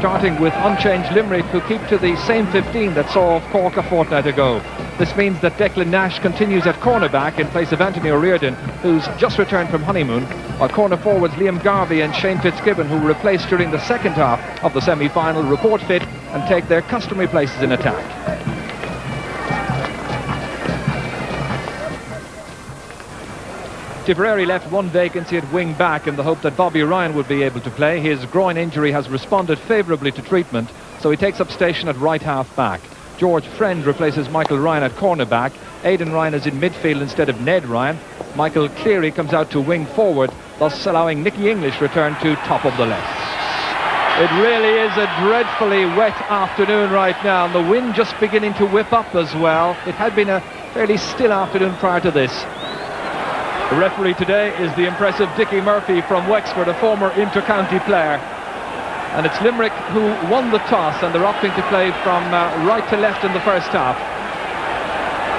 starting with unchanged Limerick, who keep to the same 15 that saw off Cork a fortnight ago. This means that Declan Nash continues at cornerback in place of Anthony O'Riordan, who's just returned from honeymoon, while corner forwards Liam Garvey and Shane Fitzgibbon, who were replaced during the second half of the semi-final, report fit and take their customary places in attack. Tipperary left one vacancy at wing back in the hope that Bobby Ryan would be able to play. His groin injury has responded favourably to treatment, so he takes up station at right half back. George Friend replaces Michael Ryan at cornerback. Aidan Ryan is in midfield instead of Ned Ryan. Michael Cleary comes out to wing forward, thus allowing Nicky English return to top of the left. It really is a dreadfully wet afternoon right now, and the wind just beginning to whip up as well. It had been a fairly still afternoon prior to this. The referee today is the impressive Dickie Murphy from Wexford, a former inter-county player. And it's Limerick who won the toss, and they're opting to play from right to left in the first half.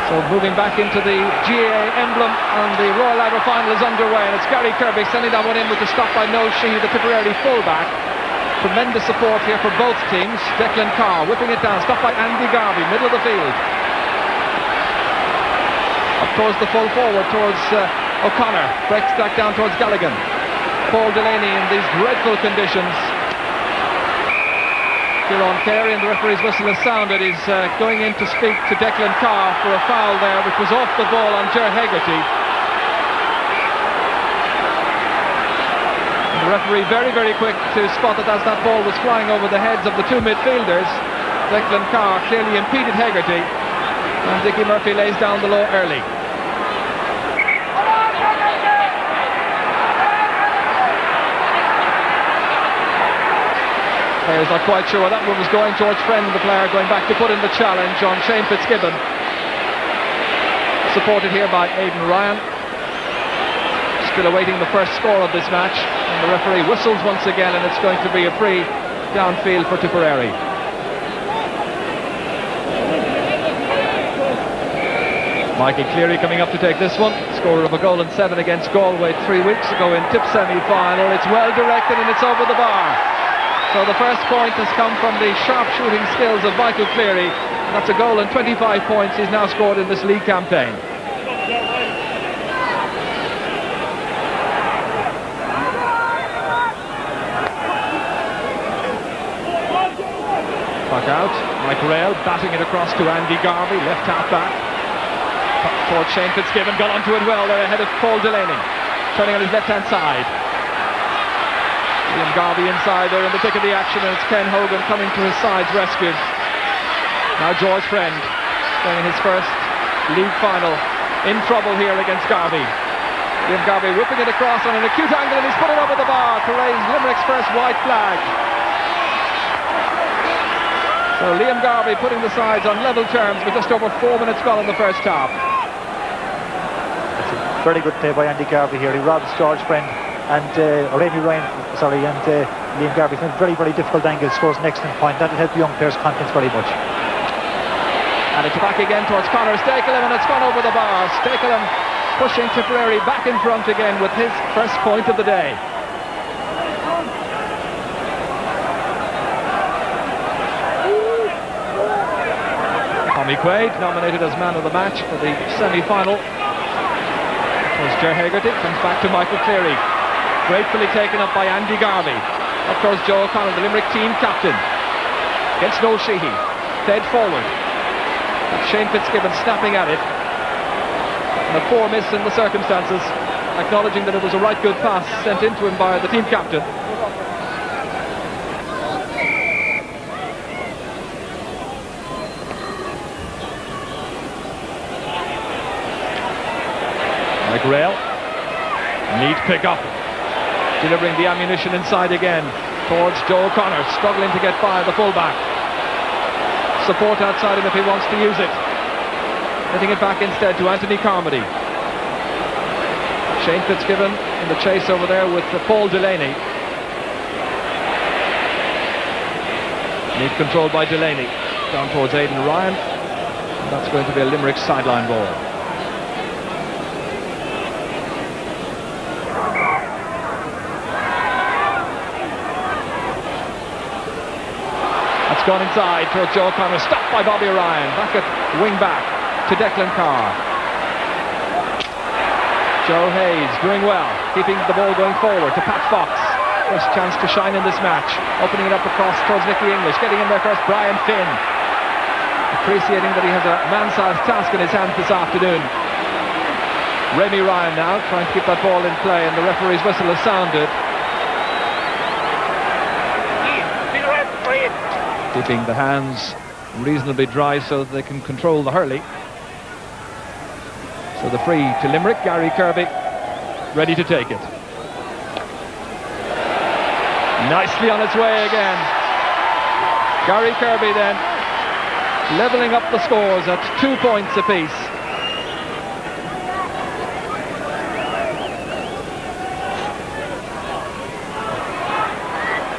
So moving back into the GAA emblem, and the Royal Ladder final is underway, and it's Gary Kirby sending that one in with the stop by Noel Sheehy, the Tipperary fullback. Tremendous support here for both teams. Declan Carr whipping it down, stopped by Andy Garvey, middle of the field. Up towards the full forward, towards O'Connor, breaks back down towards Galligan. Paul Delaney in these dreadful conditions. Kieran Carey, and the referee's whistle has sounded. He's going in to speak to Declan Carr for a foul there, which was off the ball on Ger Hegarty. And the referee very, very quick to spot that as that ball was flying over the heads of the two midfielders. Declan Carr clearly impeded Hegarty, and Dickie Murphy lays down the law early. Players not quite sure where that one was going. George Friend, the player, going back to put in the challenge on Shane Fitzgibbon. Supported here by Aidan Ryan. Still awaiting the first score of this match. And the referee whistles once again, and it's going to be a free downfield for Tipperary. Mikey Cleary coming up to take this one. Scorer of a goal and 7 against Galway 3 weeks ago in Tip semi-final. It's well directed and it's over the bar. So the first point has come from the sharp shooting skills of Michael Cleary. That's a goal and 25 points he's now scored in this league campaign. Back out, Mike Rail batting it across to Andy Garvey, left half back. Towards Shane Fitzgibbon, got onto it well there ahead of Paul Delaney. Turning on his left hand side. Liam Garvey inside there in the thick of the action, and it's Ken Hogan coming to his side's rescue. Now George Friend playing his first league final, in trouble here against Garvey. Liam Garvey whipping it across on an acute angle, and he's put it over the bar to raise Limerick's first white flag. So Liam Garvey putting the sides on level terms with just over 4 minutes gone in the first half. It's a very good play by Andy Garvey here. He robs George Friend and Liam Garvey from a very, very difficult angle, scores an excellent point. That'll help young players' confidence very much. And it's back again towards Conor Stakelum, and it's gone over the bar. Stakelum pushing Tipperary back in front again with his first point of the day. Tommy Quaid nominated as man of the match for the semi-final. It was Ger Hegarty, comes back to Michael Cleary. Gratefully taken up by Andy Garvey. Up towards Joe O'Connor, the Limerick team captain. Against Noel Sheehy. Fed forward. Shane Fitzgibbon snapping at it. And a poor miss in the circumstances. Acknowledging that it was a right good pass sent into him by the team captain. Mike Rail. Neat pick up. Delivering the ammunition inside again towards Joe O'Connor, struggling to get by the fullback. Support outside him if he wants to use it. Getting it back instead to Anthony Carmody. Shane Fitzgibbon in the chase over there with Paul Delaney. Neat control by Delaney. Down towards Aidan Ryan. And that's going to be a Limerick sideline ball. It's gone inside towards Joe O'Connor, stopped by Bobby Ryan. Back at wing back to Declan Carr. Joe Hayes doing well, keeping the ball going forward to Pat Fox. First chance to shine in this match. Opening it up across towards Nicky English. Getting in there first, Brian Finn. Appreciating that he has a man-sized task in his hands this afternoon. Remy Ryan now trying to keep that ball in play, and the referee's whistle has sounded. Keeping the hands reasonably dry so that they can control the hurley. So the free to Limerick, Gary Kirby ready to take it. Nicely on its way again. Gary Kirby then levelling up the scores at 2 points apiece.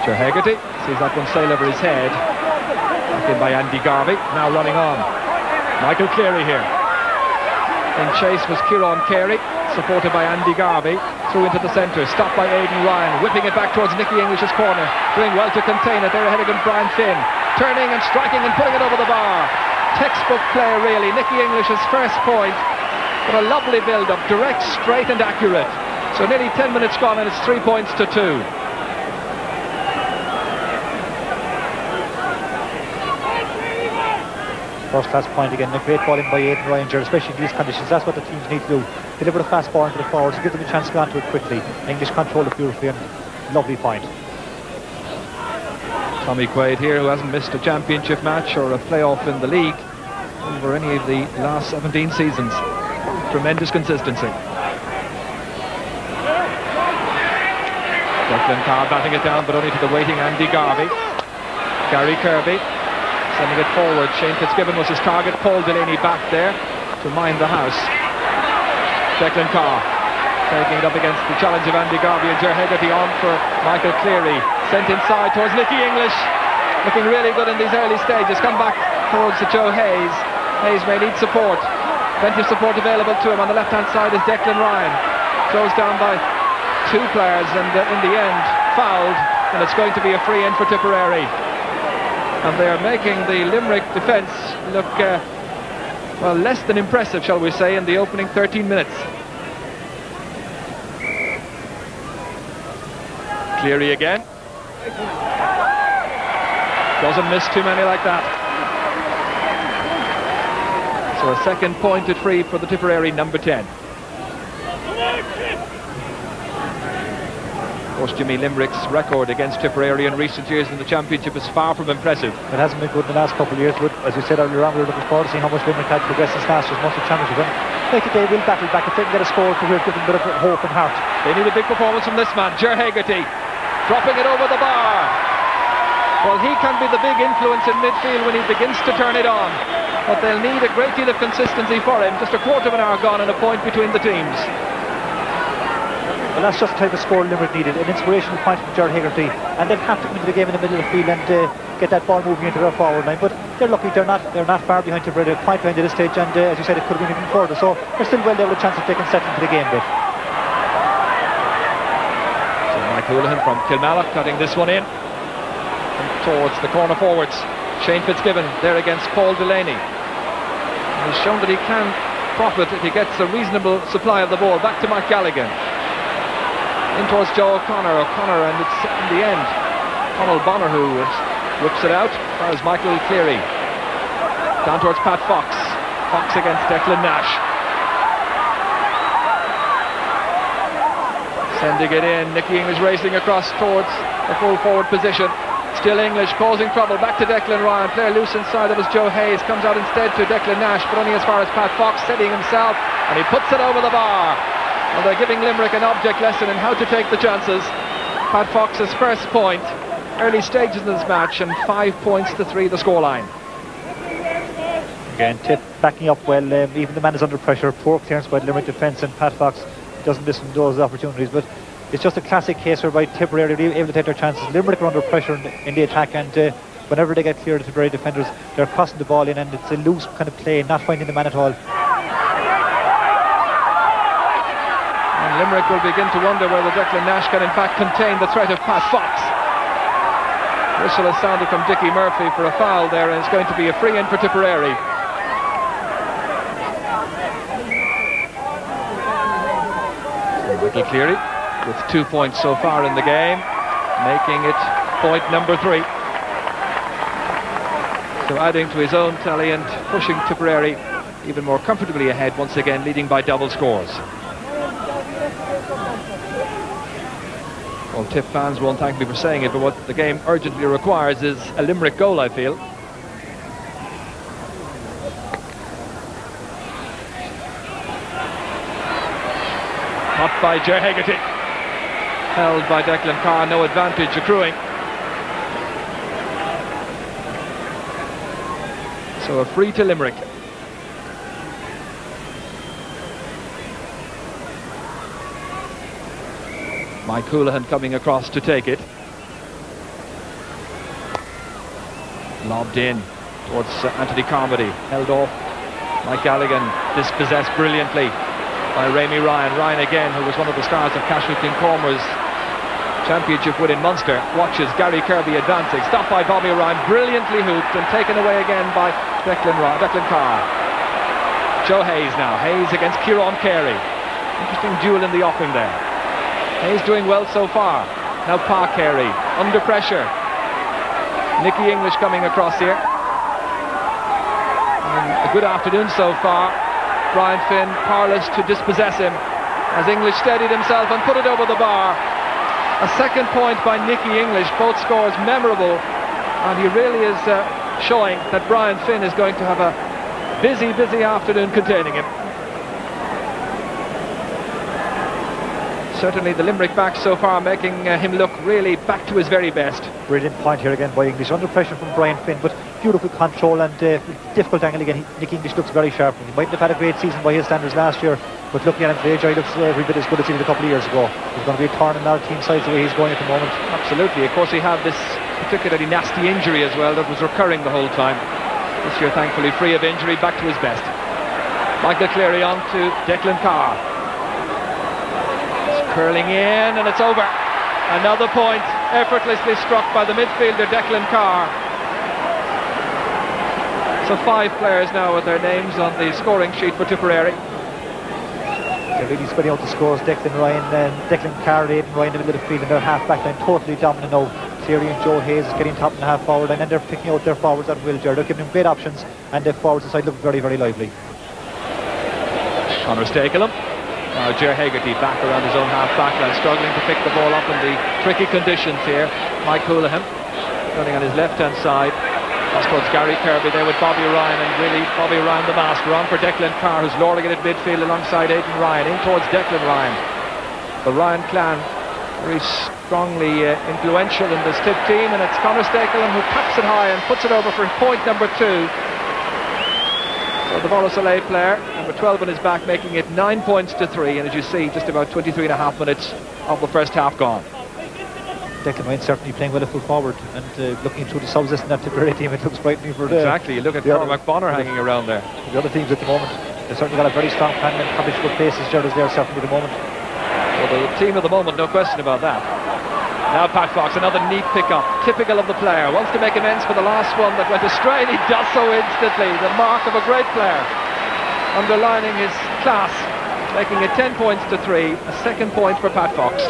Joe Hegarty sees that one sail over his head. Back in by Andy Garvey, now running on. Michael Cleary here. In chase was Kieran Carey, supported by Andy Garvey. Through into the centre, stopped by Aidan Ryan, whipping it back towards Nicky English's corner. Doing well to contain it, there ahead against Brian Finn. Turning and striking and putting it over the bar. Textbook play really, Nicky English's first point. But a lovely build-up, direct, straight and accurate. So nearly 10 minutes gone and it's 3 points to 2. First class point again, a great ball in by Aidan Ryan, especially in these conditions. That's what the teams need to do. Deliver a fast ball into the forwards, give them a chance to go onto it quickly. English control it beautifully, and lovely point. Tommy Quaid here, who hasn't missed a championship match or a playoff in the league over any of the last 17 seasons. Tremendous consistency. Declan Carr batting it down, but only to the waiting Andy Garvey. Gary Kirby sending it forward. Shane Fitzgibbon was his target. Paul Delaney back there to mind the house. Declan Carr taking it up against the challenge of Andy Garvey, and Ger Hegarty on for Michael Cleary. Sent inside towards Nicky English. Looking really good in these early stages. Come back towards Joe Hayes. Hayes may need support. Plenty of support available to him. On the left-hand side is Declan Ryan. Closed down by 2 players, and in the end fouled, and it's going to be a free in for Tipperary. And they are making the Limerick defence look, well, less than impressive, shall we say, in the opening 13 minutes. Cleary again. Doesn't miss too many like that. So a second pointed free for the Tipperary number 10. Of course, Jimmy Limerick's record against Tipperary in recent years in the championship is far from impressive. It hasn't been good in the last couple of years, but as you said earlier on, we were looking forward to seeing how much Limerick had progressed since last year's Munster Championship. And like today, we'll battle back. If they can get a score, we'll give them a bit of hope and heart. They need a big performance from this man, Ger Hegarty, dropping it over the bar. Well, he can be the big influence in midfield when he begins to turn it on. But they'll need a great deal of consistency for him. Just a quarter of an hour gone and a point between the teams. Well, that's just the type of score Limerick needed. An inspirational point from Ger Hegarty, and they'll have to come into the game in the middle of the field and get that ball moving into their forward line. But they're lucky they're not far behind Tipperary. They're quite behind at this stage, and as you said, it could have been even further. So they're still well there with a chance of taking set into the game bit. So Mike Houlihan from Kilmallock cutting this one in and towards the corner forwards. Shane Fitzgibbon there against Paul Delaney. He's shown that he can profit if he gets a reasonable supply of the ball. Back to Mark Galligan. In towards Joe O'Connor, and it's in the end Conal Bonner who whips it out. As Michael Cleary down towards Pat Fox. Fox against Declan Nash. Sending it in. Nicky English racing across towards the full forward position. Still English causing trouble. Back to Declan Ryan. Player loose inside. It was Joe Hayes. Comes out instead to Declan Nash, but only as far as Pat Fox, setting himself, and he puts it over the bar. Well, they're giving Limerick an object lesson in how to take the chances. Pat Fox's first point, early stages of this match, and 5 points to 3 the scoreline. Again, Tip backing up well. Even the man is under pressure. Poor clearance by the Limerick defence, and Pat Fox doesn't listen to those opportunities. But it's just a classic case whereby Tipperary are able to take their chances. Limerick are under pressure in the attack, and whenever they get clear of the Tipperary defenders, they're crossing the ball in, and it's a loose kind of play, not finding the man at all. Limerick will begin to wonder whether Declan Nash can in fact contain the threat of Pat Fox. Whistle has sounded from Dickie Murphy for a foul there, and it's going to be a free in for Tipperary. Michael Cleary with 2 points so far in the game, making it point number 3. So adding to his own tally and pushing Tipperary even more comfortably ahead, once again leading by double scores. Well, Tip fans won't thank me for saying it, but what the game urgently requires is a Limerick goal, I feel. Hot by Ger Hegarty. Held by Declan Carr, no advantage accruing. So a free to Limerick. Mike Houlihan coming across to take it. Lobbed in towards Anthony Carmody. Held off. Mike Galligan dispossessed brilliantly by Rémi Ryan. Ryan again, who was one of the stars of Cashel Cormer's championship win in Munster, watches Gary Kirby advancing. Stopped by Bobby Ryan, brilliantly hooped and taken away again by Declan Carr. Joe Hayes now. Hayes against Kieran Carey. Interesting duel in the offing there. Hayes doing well so far. Now Pa Carey under pressure. Nicky English coming across here. And a good afternoon so far. Brian Finn powerless to dispossess him as English steadied himself and put it over the bar. A second point by Nicky English, both scores memorable, and he really is showing that Brian Finn is going to have a busy afternoon containing him. Certainly the Limerick backs so far making him look really back to his very best. Brilliant point here again by English, under pressure from Brian Finn, but beautiful control and difficult angle again. Nick English looks very sharp. He mightn't have had a great season by his standards last year, but looking at him today, he looks every bit as good as he did a couple of years ago. He's going to be a thorn in our team size the way he's going at the moment. Absolutely. Of course, he had this particularly nasty injury as well that was recurring the whole time. This year, thankfully, free of injury, back to his best. Michael Cleary on to Declan Carr. Curling in, and it's over. Another point effortlessly struck by the midfielder Declan Carr. So 5 players now with their names on the scoring sheet for Tipperary. They're really spreading out the scores. Declan Carr, Aidan Ryan in the middle of the field, and their half back line totally dominant now. Cleary and Joe Hayes getting top in the half forward line, and they're picking out their forwards at will. They're giving them great options, and their forwards inside look very lively. Conor Stakelum. Now Ger Hegarty back around his own half-back line, struggling to pick the ball up in the tricky conditions here. Mike Houlihan running on his left-hand side. That's towards Gary Kirby there with Bobby Ryan, and really Bobby Ryan the master. On for Declan Carr, who's lording it at midfield alongside Aidan Ryan. In towards Declan Ryan. The Ryan clan very strongly influential in this Tip team, and it's Conor Stakelum who taps it high and puts it over for point number 2. So the Volo Soleil player, number 12 on his back, making it 9 points to 3, and as you see, just about 23.5 minutes of the first half gone. Declan Ryan certainly playing well at full forward, and looking through the subs in that Tipperary team, it looks frightening for the... Exactly, you look at Conor McBonner hanging around there. The other teams at the moment, they've certainly got a very strong plan and probably good places there certainly at the moment. Well, the team of the moment, no question about that. Now Pat Fox, another neat pick-up, typical of the player. Wants to make amends for the last one that went astray, and he does so instantly. The mark of a great player, underlining his class, making it 10 points to 3. A second point for Pat Fox.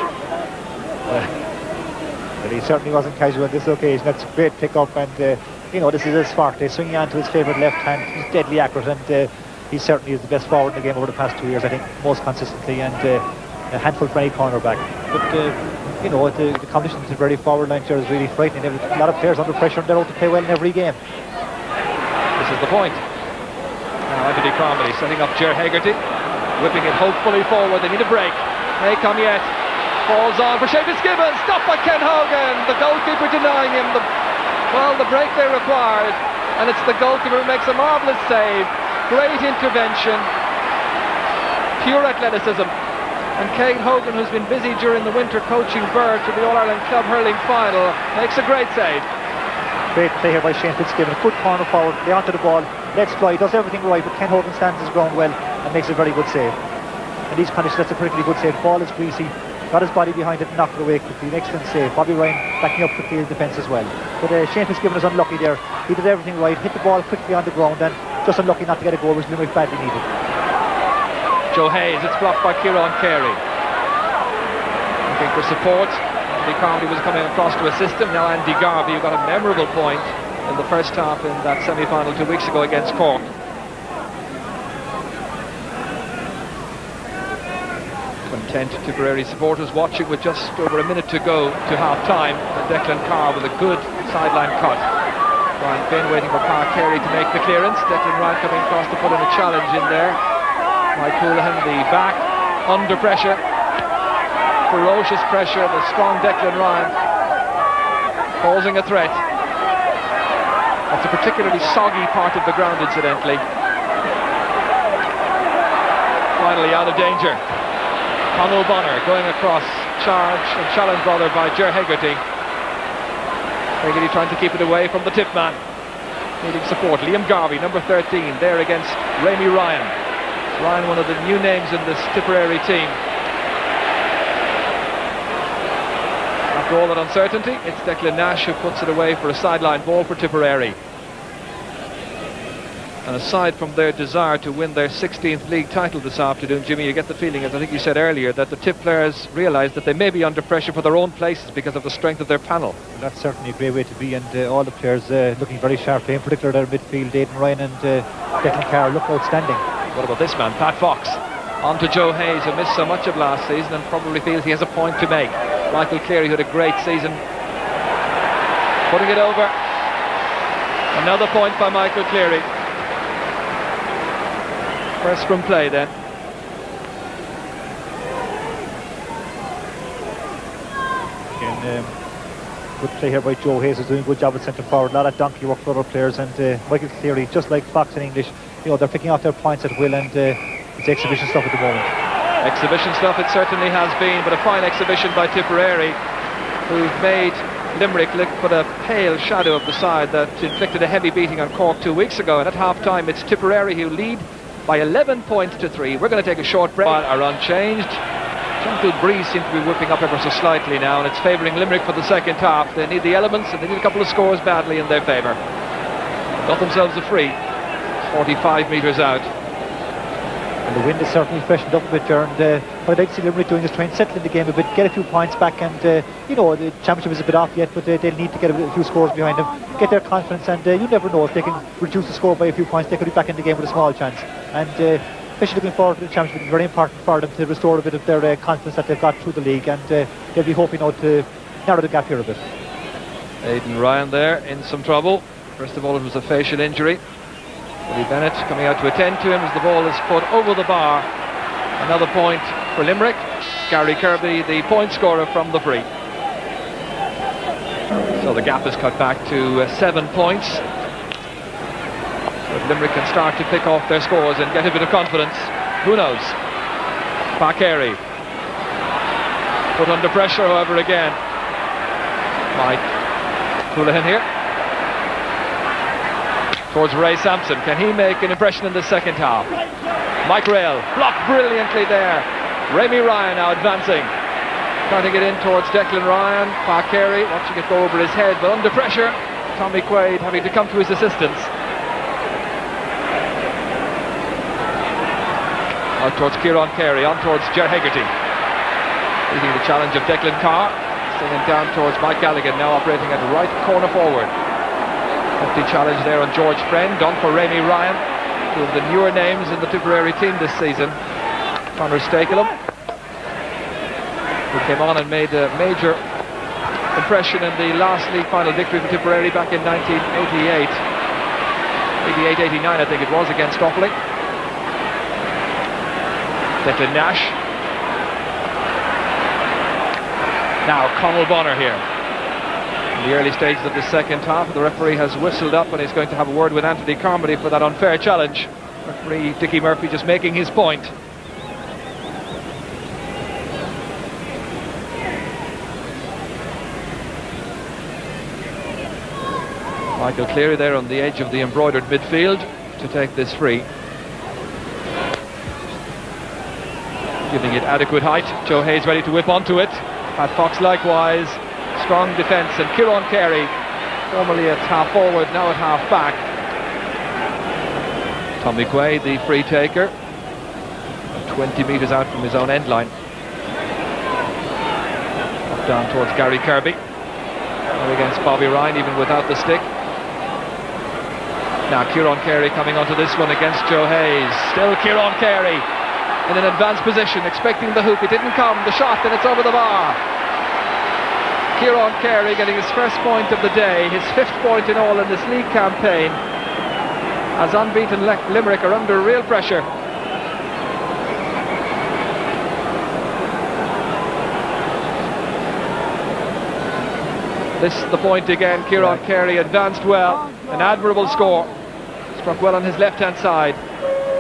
But he certainly wasn't casual on this occasion. That's a great pick-up, and you know, this is his forte, swinging on to his favourite left hand. He's deadly accurate, and he certainly is the best forward in the game over the past 2 years, I think, most consistently, and a handful for any cornerback. But you know, the competition to the very forward line here is really frightening. A lot of players under pressure, and they're out to play well in every game. This is the point. Now Anthony Carmody setting up Ger Hegarty, whipping it hopefully forward. They need a break. May come yet. Falls on for Seamus Gibbons, stopped by Ken Hogan. The goalkeeper denying him the break they required, and it's the goalkeeper who makes a marvellous save. Great intervention, pure athleticism. And Kane Hogan, who's been busy during the winter coaching Bird to the All-Ireland Club Hurling Final, makes a great save. Great play here by Shane Fitzgibbon. Good corner forward, lay onto the ball, lets fly, does everything right, but Ken Hogan stands his ground well and makes a very good save. In these conditions, that's a particularly good save. The ball is greasy, got his body behind it and knocked it away quickly. An excellent save. Bobby Ryan backing up quickly in defence as well. But Shane Fitzgibbon was unlucky there. He did everything right, hit the ball quickly on the ground, and just unlucky not to get a goal, which Limerick badly needed. Joe Hayes, it's blocked by Kieran Carey. Looking for support. Andy Carmody was coming across to assist him. Now Andy Garvey, who got a memorable point in the first half in that semi-final 2 weeks ago against Cork. Content Tipperary supporters watching with just over a minute to go to half-time. And Declan Carr with a good sideline cut. Brian Finn waiting for Park Carey to make the clearance. Declan Ryan coming across to put in a challenge in there. Mike Houlihan, the back, under pressure. Ferocious pressure, the strong Declan Ryan posing a threat. That's a particularly soggy part of the ground, incidentally. Finally out of danger. Conal Bonner going across, charge and challenge rather by Ger Hegarty. Hegarty trying to keep it away from the tip man. Needing support. Liam Garvey, number 13, there against Rémi Ryan. Ryan, one of the new names in this Tipperary team. After all that uncertainty, it's Declan Nash who puts it away for a sideline ball for Tipperary. And aside from their desire to win their 16th league title this afternoon, Jimmy, you get the feeling, as I think you said earlier, that the Tip players realise that they may be under pressure for their own places because of the strength of their panel. Well, that's certainly a great way to be, and all the players looking very sharp, in particular their midfield. Aidan Ryan and Declan Carr look outstanding. What about this man, Pat Fox? On to Joe Hayes, who missed so much of last season and probably feels he has a point to make. Michael Cleary, who had a great season, putting it over. Another point by Michael Cleary. First from play then. Again, good play here by Joe Hayes, who's doing a good job at centre forward. A lot of donkey work for other players, and Michael Cleary, just like Fox in English, you know, they're picking off their points at will, and it's exhibition stuff at the moment. Exhibition stuff it certainly has been, but a fine exhibition by Tipperary, who've made Limerick look but a pale shadow of the side that inflicted a heavy beating on Cork 2 weeks ago. And at half-time it's Tipperary who lead by 11 points to 3. We're going to take a short break. Are unchanged. Gentle breeze seems to be whipping up ever so slightly now, and it's favouring Limerick for the second half. They need the elements, and they need a couple of scores badly in their favour. Got themselves a free. 45 metres out. And the wind is certainly freshened up a bit, Ger, and what I'd like to see Limerick doing is try and settle in the game a bit, get a few points back, and you know, the championship is a bit off yet, but they'll need to get a few scores behind them, get their confidence, and you never know, if they can reduce the score by a few points, they could be back in the game with a small chance. And especially looking forward to the championship, it's very important for them to restore a bit of their confidence that they've got through the league, and they'll be hoping now to narrow the gap here a bit. Aidan Ryan there in some trouble. First of all, it was a facial injury. Billy Bennett coming out to attend to him as the ball is put over the bar. Another point for Limerick. Gary Kirby, the point scorer from the free. So the gap is cut back to 7 points. But Limerick can start to pick off their scores and get a bit of confidence. Who knows? Bakary. Put under pressure, however, again. Mike Houlihan here. Towards Ray Sampson. Can he make an impression in the second half? Mike Rail blocked brilliantly there. Rémi Ryan now advancing. Trying to get in towards Declan Ryan. Carey watching it go over his head, but under pressure. Tommy Quaid having to come to his assistance. Out towards Kieran Carey, on towards Ger Hegarty. Leading the challenge of Declan Carr. Sending down towards Mike Gallagher, now operating at the right corner forward. Hefty challenge there on George Friend, done for Rémi Ryan, two of the newer names in the Tipperary team this season. Conor Stakelum, who came on and made a major impression in the last league final victory for Tipperary back in 1988. 88-89 I think it was, against Offaly. Declan Nash. Now Conal Bonner here. In the early stages of the second half, the referee has whistled up and he's going to have a word with Anthony Carmody for that unfair challenge. Referee Dickie Murphy just making his point. Michael Cleary there on the edge of the embroidered midfield to take this free. giving it adequate height. Joe Hayes ready to whip onto it. Pat Fox likewise. Strong defence, and Kieran Carey, formerly at half forward, now at half back. Tommy Quaid, the free taker, 20 metres out from his own end line. Up down towards Gary Kirby. Now against Bobby Ryan, even without the stick. Now Kieran Carey coming onto this one against Joe Hayes. Still Kieran Carey in an advanced position, expecting the hoop. It didn't come. The shot, and it's over the bar. Kieran Carey getting his first point of the day, his 5th point in all in this league campaign, as unbeaten Limerick are under real pressure. This is the point again. Kieran Carey advanced well, an admirable score. Struck well on his left-hand side.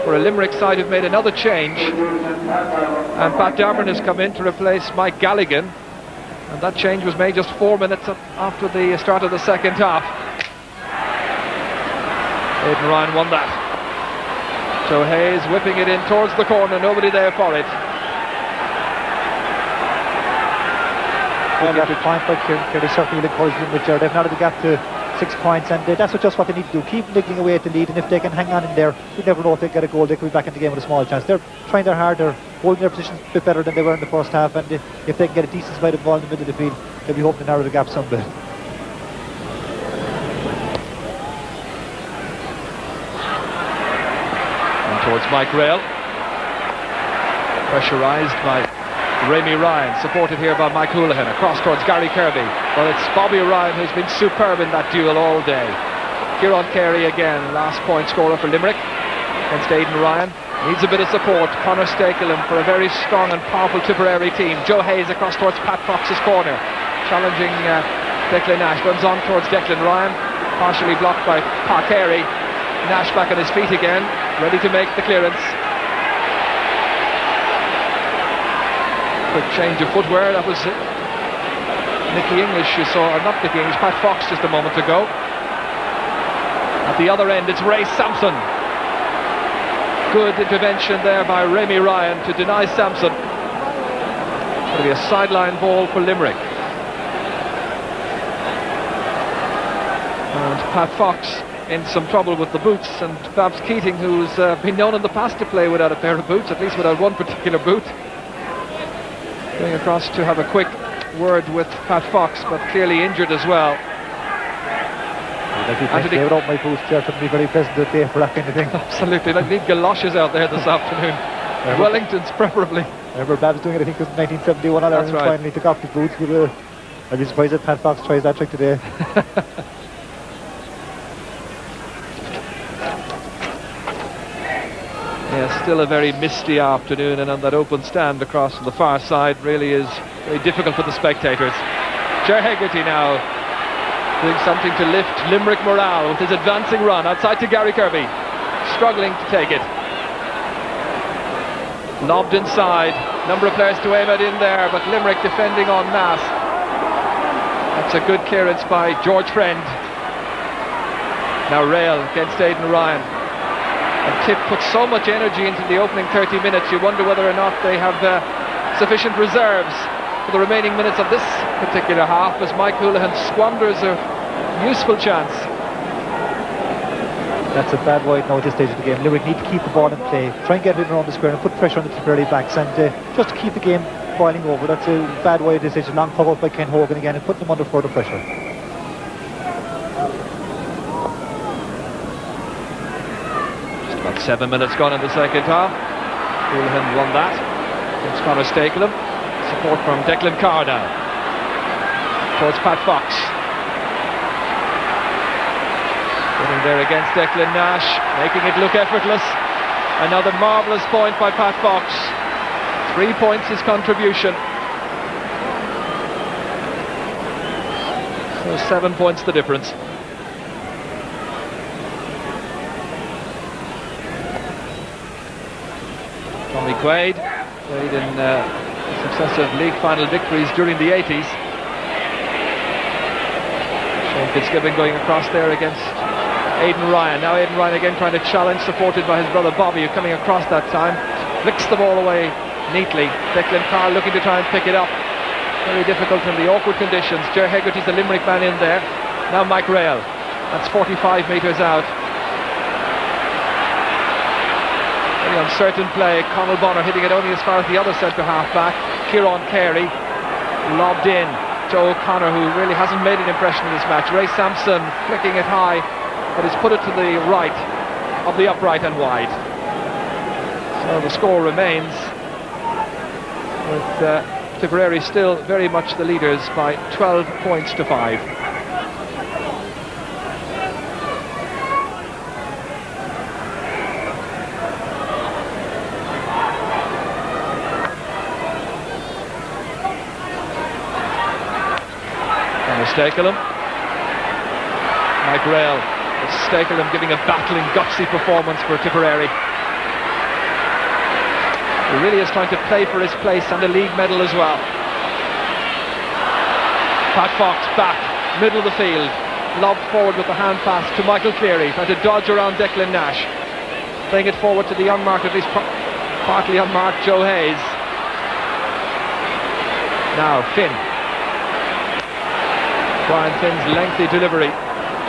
For a Limerick side who've made another change, and Pat Dameron has come in to replace Mike Galligan, and that change was made just 4 minutes after the start of the second half. Aidan Ryan won that. Joe Hayes whipping it in towards the corner, nobody there for it. Well, that's a point by Kerry. Certainly will encourage them with they've narrowed the gap to 6 points, and that's just what they need to do. Keep niggling away at the lead, and if they can hang on in there, you never know if they get a goal. They could be back in the game with a small chance. They're trying their hard. They're holding their positions a bit better than they were in the first half, and if they can get a decent side of the ball in the middle of the field, they'll be hoping to narrow the gap some bit. And towards Mike Rail, pressurised by Rémi Ryan, supported here by Mike Houlihan, across towards Gary Kirby. Well, it's Bobby Ryan who's been superb in that duel all day. Kieran Carey again, last point scorer for Limerick against Aidan Ryan. Needs a bit of support. Conor Stakelum for a very strong and powerful Tipperary team. Joe Hayes across towards Pat Fox's corner, challenging Declan Nash. Runs on towards Declan Ryan, partially blocked by Pa Carey. Nash back on his feet again, ready to make the clearance. Quick change of footwear. That was Nicky English you saw, or not Nicky English, Pat Fox just a moment ago. At the other end, it's Ray Sampson. Good intervention there by Rémi Ryan to deny Sampson. It's going to be a sideline ball for Limerick. And Pat Fox in some trouble with the boots, and Babs Keating, who's been known in the past to play without a pair of boots, at least without one particular boot, going across to have a quick word with Pat Fox, but clearly injured as well. Anthony, without my boots, it would be very pleasant day for that kind of thing. Absolutely, I need galoshes out there this afternoon. Wellingtons preferably. I remember Babs doing it, I think it was 1971 on Ireland, right. Finally took off the boots. But, I'd be surprised if Pat Fox tries that trick today. Yeah, still a very misty afternoon, and on that open stand across on the far side really is very difficult for the spectators. Ger Hegarty now doing something to lift Limerick morale with his advancing run outside to Gary Kirby, struggling to take it. Lobbed inside, number of players to aim at in there, but Limerick defending en masse. That's a good clearance by George Friend. Now Rail against Aidan Ryan. And Tip put so much energy into the opening 30 minutes, you wonder whether or not they have sufficient reserves for the remaining minutes of this particular half, as Mike Houlihan squanders a useful chance. That's a bad wide now at this stage of the game. Limerick need to keep the ball in play, try and get it around the square and put pressure on the Tipperary backs, and just to keep the game boiling over. That's a bad wide at this stage. A long pop up by Ken Hogan again and putting them under further pressure. About 7 minutes gone in the second half. Houlihan won that against Conor Stakelum. Support from Declan Carr now towards Pat Fox. Getting there against Declan Nash, making it look effortless. Another marvellous point by Pat Fox. 3 points his contribution. So 7 points the difference. Tommy Quaid played in successive league final victories during the 80s. Sean Fitzgibbon going across there against Aidan Ryan. Now Aidan Ryan again trying to challenge, supported by his brother Bobby, who coming across that time. Flicks the ball away neatly. Declan Carr looking to try and pick it up. Very difficult in the awkward conditions. Ger Hegarty's the Limerick man in there. Now Mike Rail. That's 45 metres out. Very uncertain play. Conal Bonner hitting it only as far as the other centre half back. Kieran Carey lobbed in. Joe O'Connor, who really hasn't made an impression in this match. Ray Sampson flicking it high, but he's put it to the right of the upright and wide. So the score remains with Tipperary still very much the leaders by 12 points to 5. Stakelum. Mike Rail. Stakelum giving a battling, gutsy performance for Tipperary. He really is trying to play for his place and a league medal as well. Pat Fox back, middle of the field. Lobbed forward with the hand pass to Michael Cleary, trying to dodge around Declan Nash. Playing it forward to the unmarked, at least partly unmarked, Joe Hayes. Now Finn. Brian Finn's lengthy delivery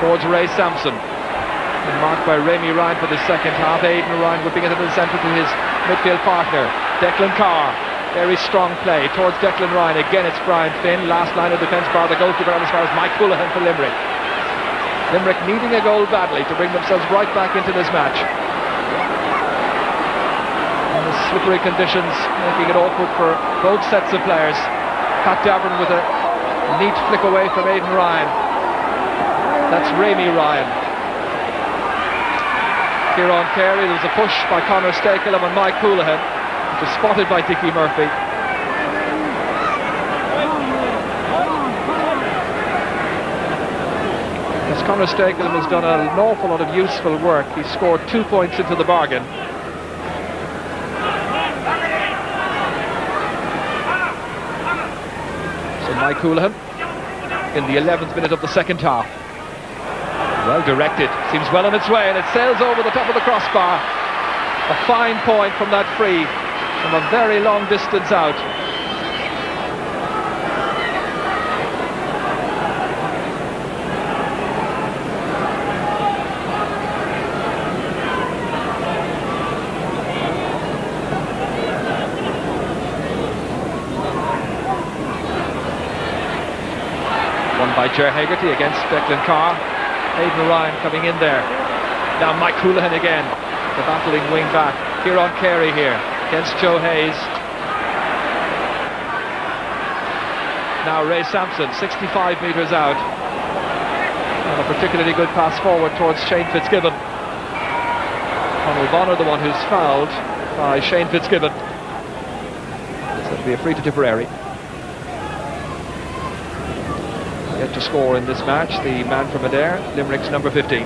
towards Ray Sampson. And marked by Rémi Ryan for the second half. Aidan Ryan whipping it into the centre to his midfield partner. Declan Carr. Very strong play towards Declan Ryan. Again it's Brian Finn. Last line of defence bar the goalkeeper as far as Mike Houlihan for Limerick. Limerick needing a goal badly to bring themselves right back into this match. And the slippery conditions making it awkward for both sets of players. Pat Davern with a neat flick away from Aidan Ryan. That's Rémi Ryan. Kieran Carey. There was a push by Conor Stakelum and Mike Houlihan, which was spotted by Dickie Murphy. As Conor Stakelum has done an awful lot of useful work. He scored 2 points into the bargain. Mike Houlihan in the 11th minute of the second half. Well directed, seems well on its way, and it sails over the top of the crossbar. A fine point from that free from a very long distance out. By Ger Hegarty against Declan Carr. Aidan Ryan coming in there. Now Mike Houlihan again, the battling wing back. Kieran Carey here against Joe Hayes. Now Ray Sampson, 65 metres out. And a particularly good pass forward towards Shane Fitzgibbon. Conal Bonner, the one who's fouled by Shane Fitzgibbon. So it'll be a free to Tipperary. Yet to score in this match, the man from Adair, Limerick's number 15.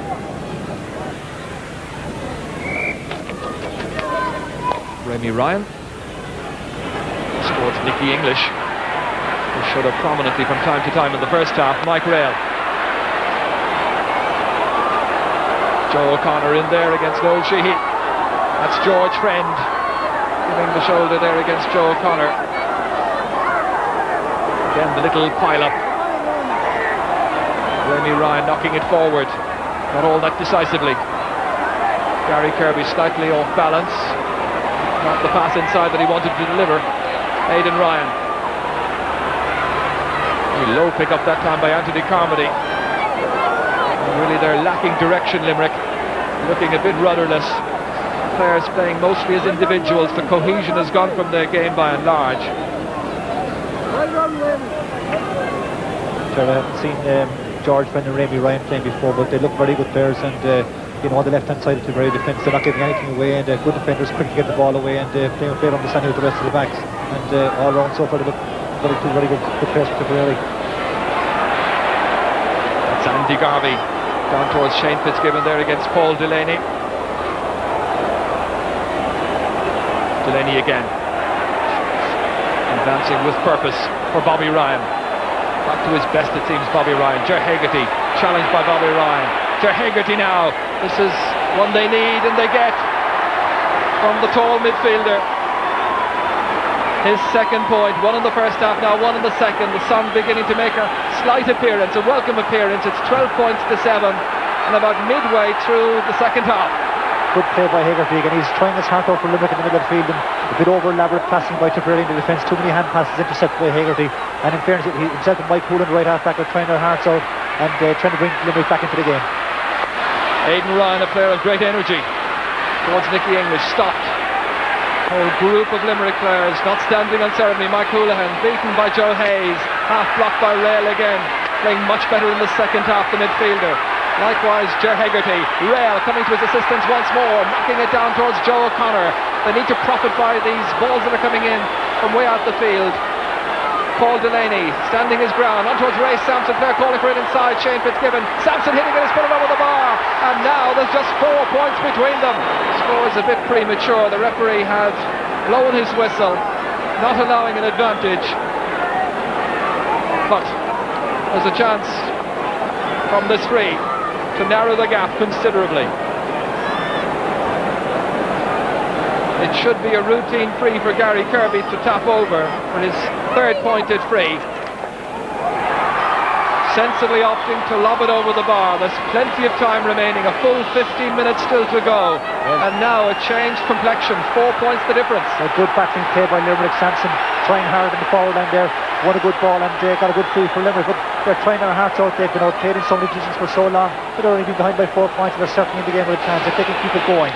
Rémi Ryan towards Nicky English, who showed up prominently from time to time in the first half. Mike Rail. Joe O'Connor in there against Noel Sheehy. That's George Friend giving the shoulder there against Joe O'Connor. Again the little pile-up. Rémi Ryan knocking it forward, not all that decisively. Gary Kirby slightly off balance, not the pass inside that he wanted to deliver. Aidan Ryan. A low pick up that time by Anthony Carmody. And really they're lacking direction, Limerick, looking a bit rudderless. Players playing mostly as individuals. The cohesion has gone from their game by and large. Sure, I haven't seen George Friend and Rémi Ryan playing before, but they look very good players, and on the left hand side of the very defence, they're not giving anything away, and good defenders quickly get the ball away, and playing with great understanding with the rest of the backs, and all round so far they look very good players for Tipperary. That's Andy Garvey down towards Shane Fitzgibbon there against Paul Delaney. Delaney again, advancing with purpose for Bobby Ryan. Back to his best, it seems, Bobby Ryan. Ger Hegarty, challenged by Bobby Ryan. Ger Hegarty now. This is one they need and they get from the tall midfielder. His second point, one in the first half, now one in the second. The sun beginning to make a slight appearance, a welcome appearance. It's 12 points to 7, and about midway through the second half. Good play by Hegarty, and he's trying his heart out for Limerick in the middle of the field, and a bit over elaborate passing by Tipperary in the defence. Too many hand passes intercepted by Hegarty, and in fairness, himself and Mike Hoolan, the right half back, are trying their hearts out and trying to bring Limerick back into the game. Aidan Ryan, a player of great energy, towards Nicky English, stopped. Whole group of Limerick players not standing on ceremony. Mike Houlihan beaten by Joe Hayes, half blocked by Rail again, playing much better in the second half, the midfielder. Likewise Ger Hegarty. Rail coming to his assistance once more, knocking it down towards Joe O'Connor. They need to profit by these balls that are coming in from way out the field. Paul Delaney standing his ground on towards Ray Sampson. Clare calling for it inside. Shane Fitzgibbon. Sampson hitting it, has put it over the bar, and now there's just 4 points between them. The score is a bit premature. The referee has blown his whistle, not allowing an advantage, but there's a chance from this free to narrow the gap considerably. It should be a routine free for Gary Kirby to tap over for his third pointed free. Sensibly opting to lob it over the bar. There's plenty of time remaining, a full 15 minutes still to go. Yes. And now a changed complexion, 4 points the difference. A good battling play by Limerick. Sampson trying hard in the forward line there, won a good ball and got a good free for Limerick, but they're trying their hearts out. They've been outplayed in so many positions for so long, but they're only been behind by 4 points, and they're certainly in the game with a chance if they can keep it going.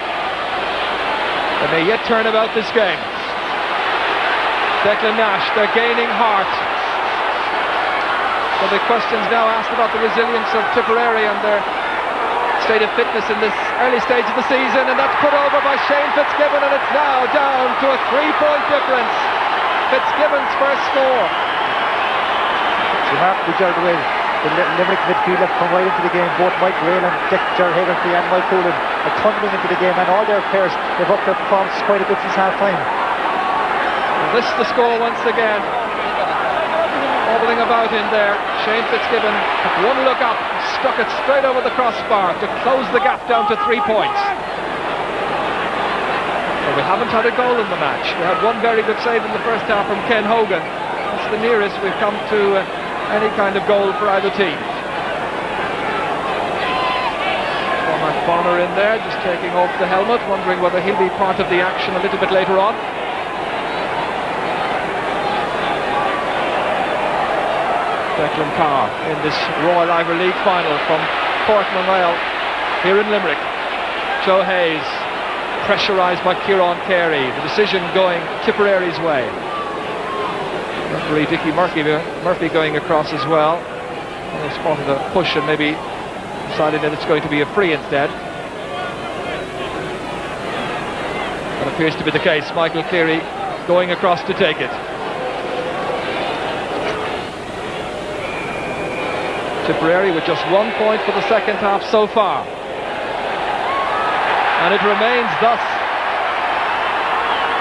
They may yet turn about this game. Declan Nash, they're gaining heart. So the questions now asked about the resilience of Tipperary and their state of fitness in this early stage of the season, and that's put over by Shane Fitzgibbon, and it's now down to a 3-point difference. Fitzgibbon's first score. It's remarkably jarred away. The Limerick midfield have come right into the game. Both Mike Rail and Ger Hegarty and Mike Hoolan are tumbling into the game, and all their players have upped their performance quite a bit since half time. This the score once again. Wobbling about in there. Shane Fitzgibbon took one look up, stuck it straight over the crossbar to close the gap down to 3 points. Well, we haven't had a goal in the match. We had one very good save in the first half from Ken Hogan. That's the nearest we've come to any kind of goal for either team. Cormac Bonner in there, just taking off the helmet, wondering whether he'll be part of the action a little bit later on. Declan Carr in this Royal Ivor League final from Portmanwell here in Limerick. Joe Hayes pressurised by Kieran Carey. The decision going Tipperary's way. Referee Dickie Murphy going across as well. They spotted a push and maybe decided that it's going to be a free instead. That appears to be the case. Michael Cleary going across to take it. Tipperary with just 1 point for the second half so far. And it remains thus.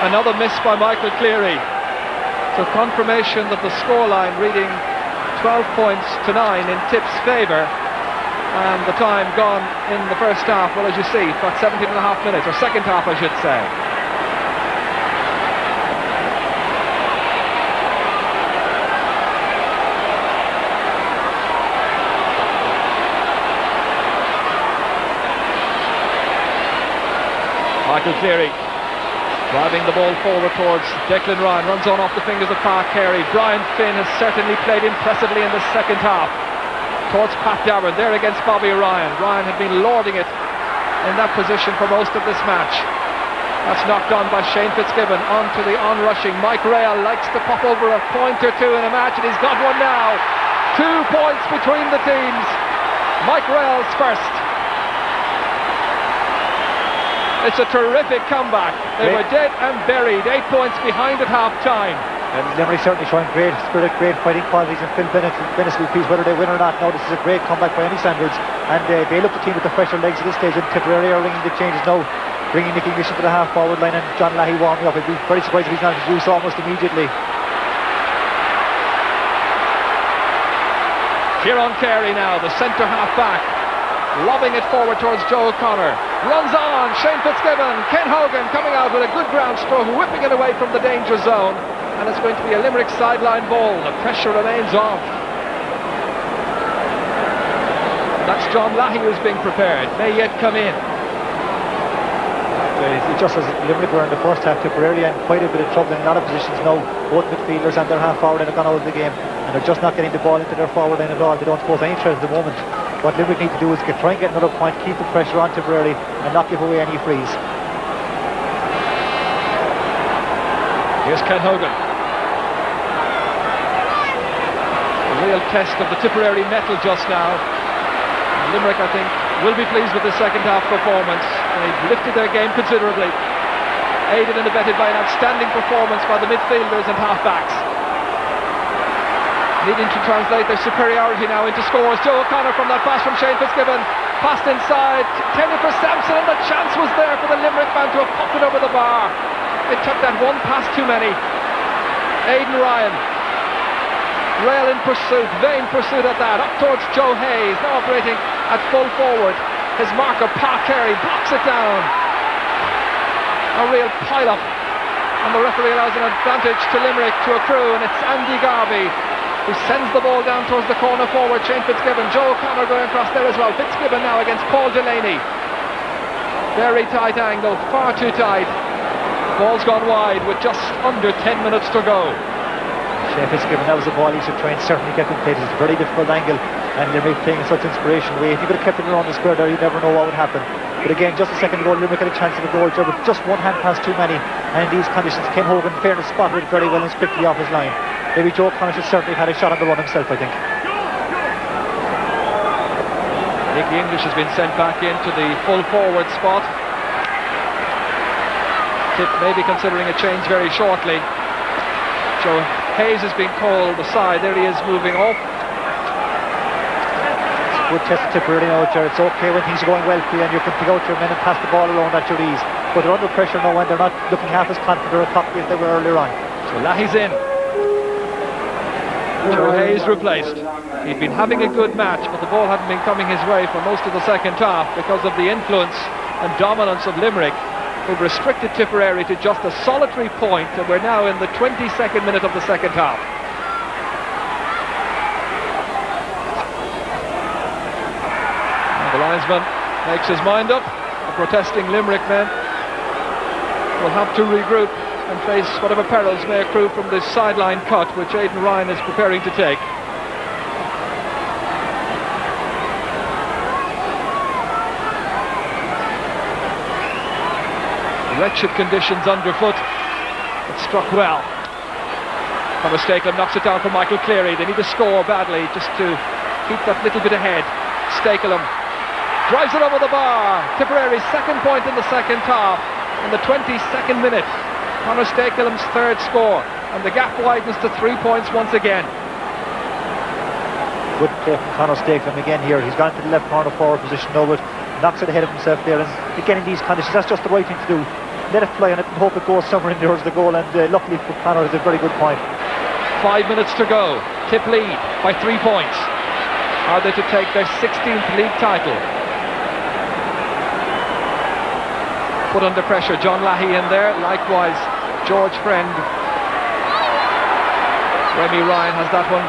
Another miss by Michael Cleary. So confirmation that the scoreline reading 12 points to 9 in Tip's favour, and the time gone in the first half, well, as you see, about 17 and a half minutes, or second half I should say. Michael Cleary driving the ball forward towards Declan Ryan, runs on off the fingers of Park Carey. Brian Finn has certainly played impressively in the second half towards Pat Davern, there against Bobby Ryan. Ryan had been lording it in that position for most of this match. That's knocked on by Shane Fitzgibbon onto the onrushing Mike Rail. Likes to pop over a point or two in a match, and he's got one now. 2 points between the teams. Mike Rail's first. It's a terrific comeback. They were dead and buried, 8 points behind at half-time. And Limerick certainly showing great spirit, great fighting qualities, and Phil Bennett will please whether they win or not. Now this is a great comeback by any standards, and they look the team with the fresher legs at this stage, and Tipperary are ringing the changes now, bringing Nicky Mission to the half-forward line, and John Lahey warming up. I'd be very surprised if he's not introduced almost immediately. Kieran Carey now, the centre half-back, lobbing it forward towards Joe O'Connor. Runs on, Shane Fitzgibbon, Ken Hogan coming out with a good ground stroke, whipping it away from the danger zone. and it's going to be a Limerick sideline ball. The pressure remains on. That's John Lahey who's being prepared, may yet come in. It just as Limerick were in the first half Tipperary and quite a bit of trouble in a lot of positions now. Both midfielders and their half forward have gone out of the game, and they're just not getting the ball into their forward line at all. They don't pose any threat at the moment. What Limerick need to do is try and get another point, keep the pressure on Tipperary and not give away any frees. Here's Ken Hogan. A real test of the Tipperary mettle just now. Limerick, I think, will be pleased with the second half performance. They've lifted their game considerably, aided and abetted by an outstanding performance by the midfielders and half-backs. Needing to translate their superiority now into scores. Joe O'Connor from that pass from Shane Fitzgibbon, passed inside, tended for Sampson, and the chance was there for the Limerick man to have popped it over the bar. It took that one pass too many. Aidan Ryan, rail in pursuit, vain pursuit at that, up towards Joe Hayes, now operating at full forward. His marker, Pa Carey, blocks it down. A real pile-up, and the referee allows an advantage to Limerick to accrue, and it's Andy Garvey who sends the ball down towards the corner forward. Shane Fitzgibbon, Joe O'Connor going across there as well. Fitzgibbon now against Paul Delaney. Very tight angle, far too tight. Ball's gone wide with just under 10 minutes to go. Shane Fitzgibbon, that was a ball he should try and certainly get in play. It's a very difficult angle, and Limerick playing in such inspiration way. If he could have kept it around the square there, you'd never know what would happen. But again, just a second ago, Limerick had a chance of a goal there, but just one hand pass too many. And in these conditions, Ken Hogan, fairness, spotted it very well and quickly off his line. Maybe Joe O'Connor should certainly have had a shot on the run himself, I think. Nicky English has been sent back into the full forward spot. Tip may be considering a change very shortly. Joe Hayes has been called aside. There he is moving off. Good test of Tipperary now, Jared. It's okay when things are going well for you and you can pick out your men and pass the ball around at your ease. But they're under pressure now and they're not looking half as confident or cocky as they were earlier on. So Lahey's in. Joe Hayes replaced. He'd been having a good match, but the ball hadn't been coming his way for most of the second half because of the influence and dominance of Limerick, who restricted Tipperary to just a solitary point, and we're now in the 22nd minute of the second half. And the linesman makes his mind up. The protesting Limerick men will have to regroup and face whatever perils may accrue from this sideline cut which Aidan Ryan is preparing to take. Wretched conditions underfoot. It struck well. Conor Stakelum knocks it down for Michael Cleary. They need to score badly just to keep that little bit ahead. Stakelum drives it over the bar. Tipperary's second point in the second half in the 22nd minute. Conor Stakelum's third score, and the gap widens to 3 points once again. Good play from Conor Stakelum again here. He's gone to the left corner forward position now, but knocks it ahead of himself there, and again in these conditions that's just the right thing to do. Let it fly on it and hope it goes somewhere in towards the goal, and luckily for Conor it's a very good point. 5 minutes to go. Tip lead by 3 points. Are they to take their 16th league title? Put under pressure, John Lahey in there, likewise George Friend. Remy Ryan has that one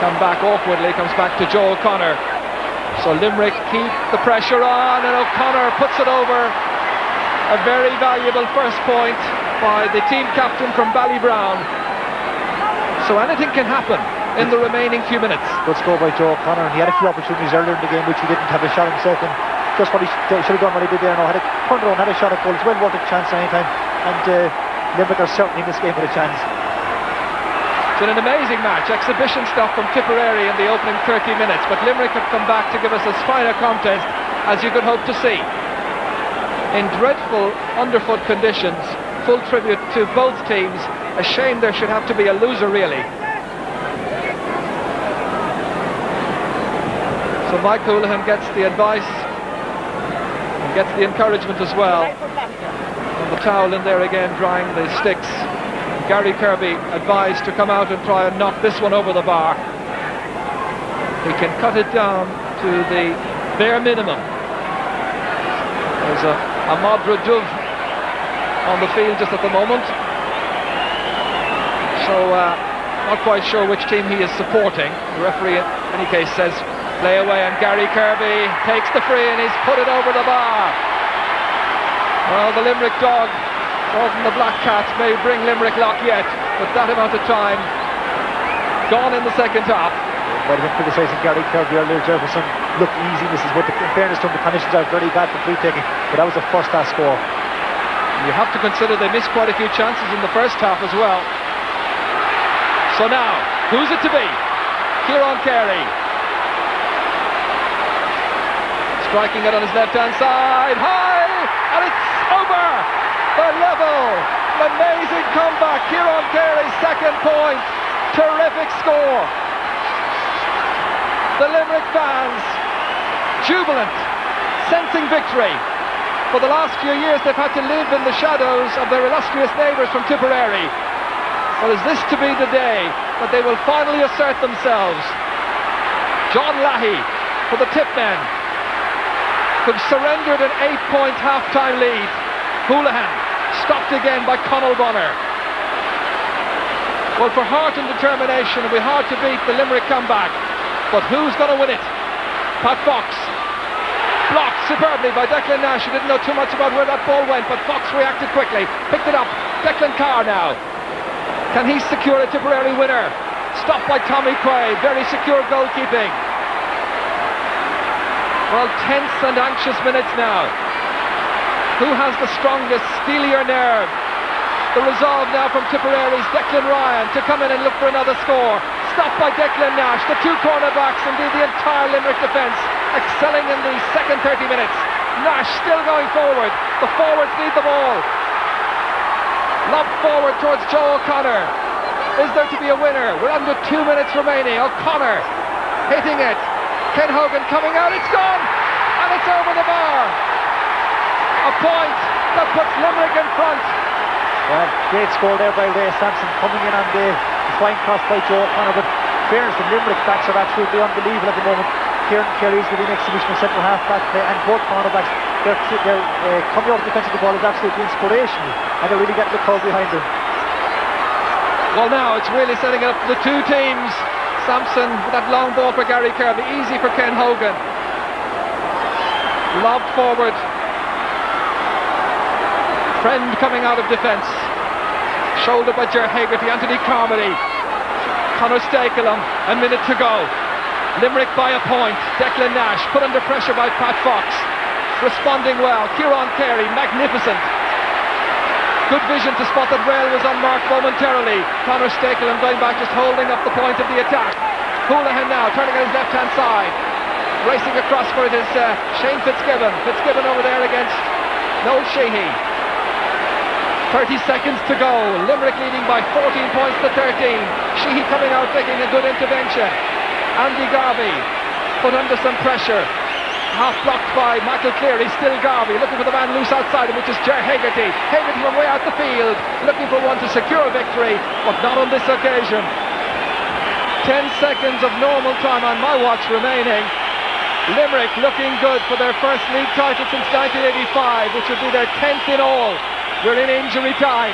come back awkwardly, comes back to Joe O'Connor. So Limerick keep the pressure on, and O'Connor puts it over. A very valuable first point by the team captain from Ballybrown. So anything can happen in the remaining few minutes. Good score by Joe O'Connor, and he had a few opportunities earlier in the game which he didn't have a shot himself, and just what he should have done what he did there now. Had a turned around, had a shot at goal. It's well worth a chance anytime, and Limerick are certainly in this game with a chance. It's been an amazing match, exhibition stuff from Tipperary in the opening 30 minutes, but Limerick have come back to give us as fine a contest as you could hope to see. In dreadful underfoot conditions, full tribute to both teams. A shame there should have to be a loser, really. So Mike Houlihan gets the advice and gets the encouragement as well. And the towel in there again, drying the sticks. Gary Kirby advised to come out and try and knock this one over the bar. He can cut it down to the bare minimum. There's a Madra Dove on the field just at the moment. so not quite sure which team he is supporting. The referee, in any case, says play away, and Gary Kirby takes the free and he's put it over the bar. Well, the Limerick dog, more than the Black Cat, may bring Limerick luck yet, but that amount of time gone in the second half. Might have been criticising Gary Kirby earlier. Jefferson looked easy. This is what, in fairness to him, the conditions are very bad for free taking, but that was a first half score. You have to consider they missed quite a few chances in the first half as well. So now, who's it to be? Kieran Carey. Striking it on his left-hand side, high, and it's over! They're level! Amazing comeback, Kieran Carey's second point. Terrific score. The Limerick fans, jubilant, sensing victory. For the last few years they've had to live in the shadows of their illustrious neighbours from Tipperary. Well, is this to be the day that they will finally assert themselves? John Lahey for the Tipmen, who've surrendered an 8-point half-time lead. Houlihan stopped again by Conall Bonner. Well, for heart and determination, it'll be hard to beat the Limerick comeback. But who's going to win it? Pat Fox. Blocked superbly by Declan Nash, who didn't know too much about where that ball went, but Fox reacted quickly, picked it up. Declan Carr now. Can he secure a Tipperary winner? Stopped by Tommy Quaid, very secure goalkeeping. Well, tense and anxious minutes now. Who has the strongest, steelier nerve? The resolve now from Tipperary's Declan Ryan to come in and look for another score. Stopped by Declan Nash, the two cornerbacks, indeed the entire Limerick defence, excelling in the second 30 minutes. Nash still going forward. The forwards need the ball. Lobbed forward towards Joe O'Connor. Is there to be a winner? We're under 2 minutes remaining. O'Connor hitting it. Ken Hogan coming out. It's gone! And it's over the bar. A point that puts Limerick in front. Well, great score there by Ray Sampson, coming in on the fine cross by Joe O'Connor, but fairness, the Limerick backs are absolutely unbelievable at the moment. Kieran Carey's giving exhibition of central half back play, and both cornerbacks, they're coming out of defence of the ball is absolutely inspirational, and they're really getting the crowd behind them. Well, now it's really setting up the two teams. Sampson with that long ball for Gary Kirby, easy for Ken Hogan. Lobbed forward. Friend coming out of defence. Shouldered by Ger Hegarty, Anthony Carmody. Conor Stakelum, a minute to go. Limerick by a point. Declan Nash put under pressure by Pat Fox. Responding well. Kieran Carey, magnificent. Good vision to spot that rail was unmarked momentarily. Conor Stakelum going back, just holding up the point of the attack. Houlihan now turning on his left-hand side. Racing across for it is Shane Fitzgibbon. Fitzgibbon over there against Noel Sheehy. 30 seconds to go. Limerick leading by 14 points to 13. Sheehy coming out making a good intervention. Andy Garvey put under some pressure. Half blocked by Michael Cleary. Still Garvey looking for the man loose outside him, which is Ger Hegarty. Hegarty from way out the field, looking for one to secure a victory, but not on this occasion. 10 seconds of normal time on my watch remaining. Limerick looking good for their first league title since 1985, which would be their 10th in all. We're in injury time.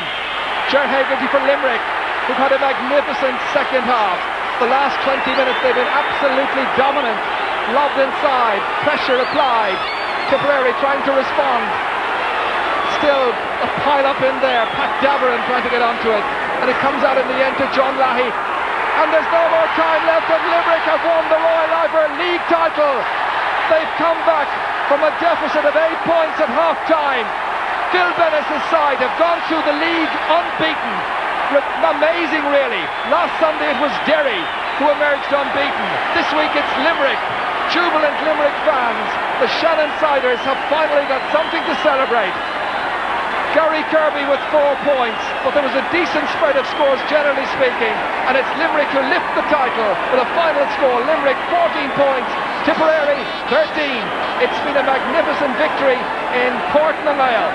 Ger Hegarty for Limerick, who've had a magnificent second half. The last 20 minutes they've been absolutely dominant. Lobbed inside, pressure applied. Tipperary trying to respond. Still a pile up in there. Pat Daveron trying to get onto it. And it comes out in the end to John Lahey. And there's no more time left, and Limerick have won the Royal Ivor League title. They've come back from a deficit of 8 points at half-time. Phil Bennis' side have gone through the league unbeaten. Amazing, really. Last Sunday it was Derry who emerged unbeaten. This week it's Limerick. Jubilant Limerick fans. The Shannonsiders have finally got something to celebrate. Gary Kirby with 4 points, but there was a decent spread of scores generally speaking, and it's Limerick who lift the title with a final score. Limerick 14 points, Tipperary 13. It's been a magnificent victory in Port na Gael.